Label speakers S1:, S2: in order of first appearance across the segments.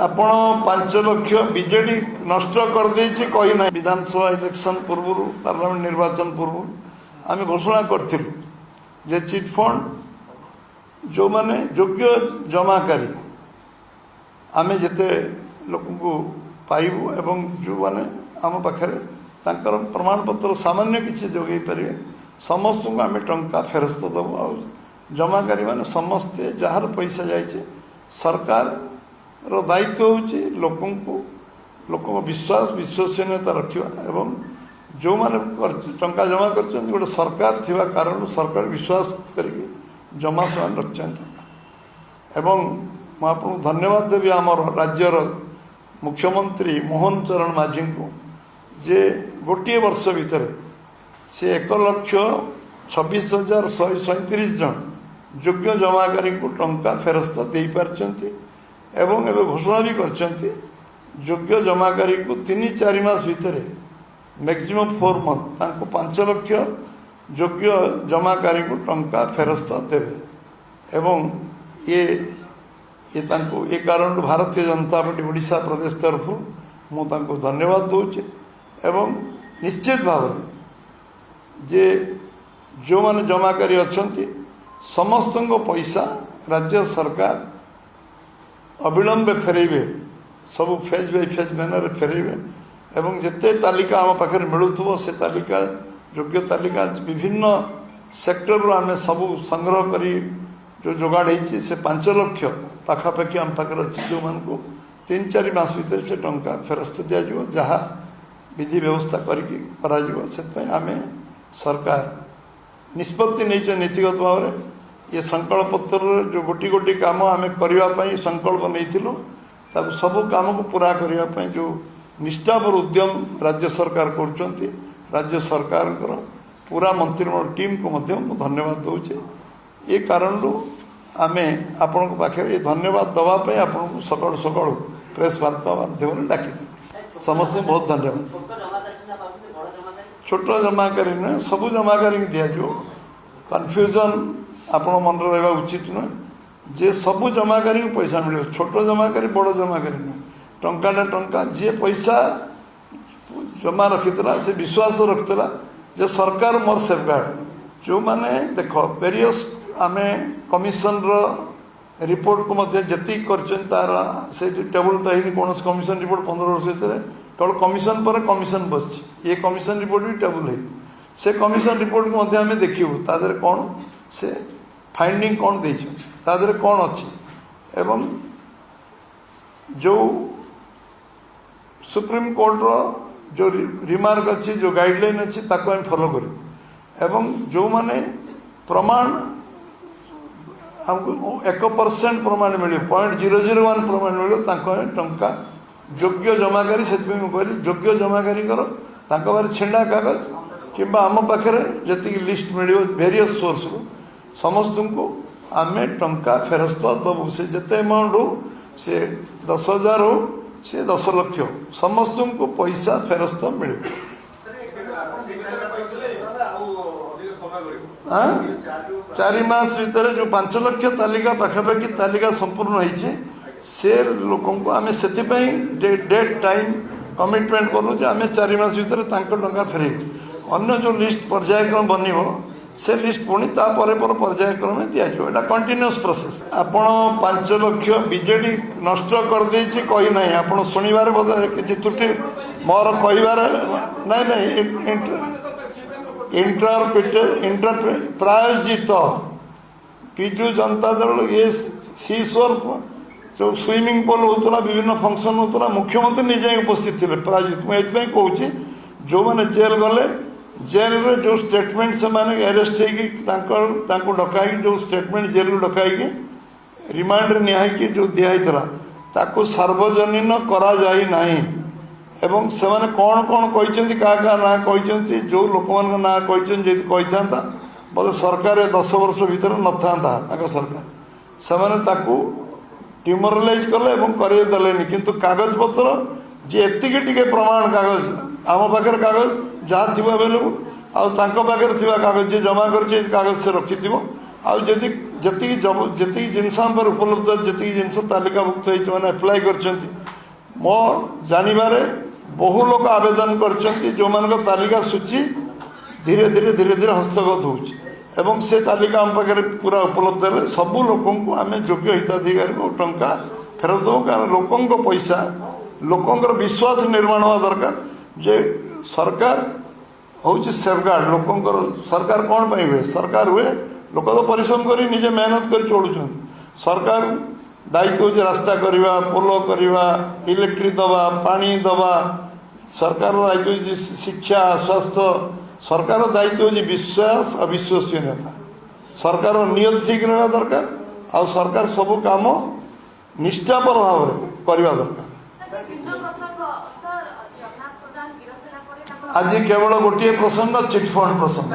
S1: आपण 5 लाख बीजेडी नष्ट कर देछि कहि ना विधानसभा इलेक्शन पूर्व पार्लियामेंट निर्वाचन पूर्व आम घोषणा करथिलु जे चिट फंड जो माने योग्य जमाकारी आमे जेते लोक को पाइबु एवं जो माने आम पाखे तांकर प्रमाण पत्र सामान्य किसी जोगे पारे समस्त को आम टंका फेरस्त दबु आ जमाकारी माने समस्ते जार पैसा जाइए सरकार रो दायित्व होची लोक विश्वास विश्वसनीयता रखा एवं जो माने टंका जमा कर गोटे सरकार थिबा कारण सरकार विश्वास करके जमा से रखिंट एवं मुझे धन्यवाद देवी आमर राज्यर मुख्यमंत्री मोहन चरण माझी को जे गोटे वर्ष भितर से 1,26,137 जन योग्य जमाकारी को टंका फेरस्त दे पारछंती एवं एवं घोषणा भी करछंती योग्य जमाकारी को 3-4 मास भितर मैक्सिमम 4 मंथ तांको 5 लाख योग्य जमाकारी को टंका फेरस्त देवे एवं ये तांको ये कारण भारतीय जनता पार्टी ओडिशा प्रदेश तरफ मु तांको धन्यवाद दूचे एवं निश्चित भाव जे जो माने जमाकारी अछंती समस्त पैसा राज्य सरकार अविलंबे फेरेबे सब फेज बाय फेज मैनर फेरेबे एवं जिते तालिका आम पाखे मिलूथबो से तालिका योग्य तालिका विभिन्न सेक्टर आम सब संग्रह करी जो जोगाड़ होती से 5 लाख पाखापाखि आम पाखे अच्छी जो मान को 3-4 मास भीतर से टंका फेरस्त दिज्व जहाँ विधि व्यवस्था करें आम सरकार निष्पत्ति नहीं नीतिगत भाव में ये संकल्प पत्र जो गोटी गोटी काम आम करने संकल्प नहीं सब काम को पूरा करने जो निष्ठापर उद्यम राज्य सरकार कर राज्य सरकार पूरा मंत्रिमंडल टीम को धन्यवाद दूचे ये कारण आम आपण पाखे ये धन्यवाद दवाई आपन सकाल सकाल प्रेस वार्ता माध्यम डाकी समस्त बहुत धन्यवाद छोट जमाकारी नुहे सब जमाकारी दिज्व कन्फ्यूजन आपण मन रहा उचित नुहे जे सब जमाकारी पैसा मिले छोट जमाकारी बड़ जमाकारी नुहे टंका टंका जी पैसा जमा रखीला से विश्वास रखीला जे सरकार मोर सेफगार्ड जो माने देख वेरियस आम कमिशन रिपोर्ट को जी कर टेबुल तो कौन कमिशन रिपोर्ट 15 वर्ष भितर केवल कमिशन पर कमिशन बस ये कमिशन रिपोर्ट भी टेबुल है से कमिशन रिपोर्ट को आम देखू तादर कौन से फाइंडिंग कौन देर कौन अच्छी एवं जो सुप्रीम कोर्ट रो जो रिमार्क अच्छी जो गाइडलाइन अच्छी ताको हम फॉलो करूँ एवं जो माने प्रमाण हमको 1% प्रमाण मिले 0.001 प्रमाण मिले टंका योग्य जमाकारी से योग्य जमाकारी बारे छेड़ा कागज कि आम पाखे जी लिस्ट मिले वेरियस सोर्स रू समस्त को आम टंका फेरस्त दबू से जिते अमाउंट हो से 10,000 हो से 10 लाख समस्त को पैसा फेरस्त मिले। हाँ 4 मास भितर जो 5 लाख तालिका पाखापाखि तालिका संपूर्ण होती से लोक आम से डेट टाइम कमिटमेंट करूँ आम 4 मास भितर टंका फेर अन्य जो लिस्ट पर्यायक्रम बन से लिस्ट पुणी पर पर्यायक्रम दिज्व एटा कंटिन्यूअस प्रोसेस आपण 5 लाख बीजेडी नष्ट कर देछि कहि नाही आपण सुनिबार बोधे किछि त्रुटि मोर कहिबार नहीं नहीं इंटर प्रायोजित विजु जनता दल ये सीश्वर जो स्विमिंग पूल होता विभिन्न फंक्शन होता मुख्यमंत्री निजे उपस्थित थे प्रायोजित मुझे कहूँ जो मैंने जेल गले जेल रे जो स्टेटमेंट से माने अरेस्ट हो डकाई जो स्टेटमेंट जेल डकाई रिमांड निहाई जो दिखाई ताको सार्वजनीन करा जाई नहीं एवं से माने कौन कौन कहते क्या ना कहते जो लोक मान ना कहता बोले सरकार 10 वर्ष भीतर न था सरकार से डिमोरालाइज कले करदेले किंतु कागज पत्र जी एति प्रमाण कागज आम पाखे कागज जहाँ थी अवेलेबल आगे कागज जी जमा कर कागज से रखी आदि जी जिनस उपलब्ध जी जिनस तालिकाभुक्त होने एप्लाय कर मो जानवर बहु लोग आवेदन कर जो मान तालिका सूची धीरे धीरे धीरे धीरे हस्तगत हो से तालिका आम पाखे पूरा उपलब्ध है सबू लोक आम योग्य हिताधिकारी को टंका फेरत देव कारण लोकों पैसा लोकों विश्वास निर्माण हवा दरकार जे सरकार हूँ सेफगार्ड लोकों सरकार कौन पाई हुए सरकार हुए लोक तो परिश्रम कर निजे मेहनत कर चलुं सरकार दायित्व हूँ रास्ता करवा पोल करवा इलेक्ट्रिक दवा पानी दवा सरकार दायित्व हूँ शिक्षा स्वास्थ्य सरकार दायित्व हूँ विश्वास अविश्वसनीयता सरकार नियत ठीक रहा दरकार आ सरकार सब काम निष्ठापर भाव करवा दरकार आज केवल गोटे प्रसंग चिटफंड प्रसंग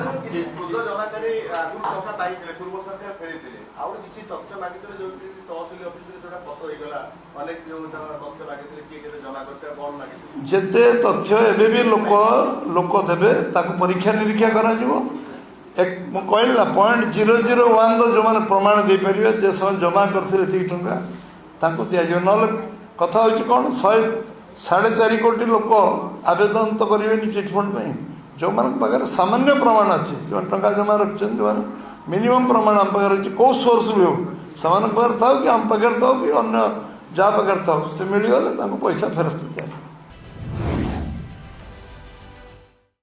S1: जिते तथ्य एबे भी लोक लोक देवे परीक्षा निरीक्षा करा कहला 0.001 जो मैंने प्रमाण दे पारे जे समय जमा करते टंका दिज्व ना कथा हूँ कौन 4.5 कोटी लोक आवेदन तो करेंगे चिटफंड जो पाखे सामान्य प्रमाण अच्छे जो टंका जमा रखते जो मिनिमम प्रमाण आम पाखे अच्छे कौ सोर्स भी हो से था कि आम पाखे था कि अन्य जहाँ पाखे था से मिलगले पैसा फेरस्त दिया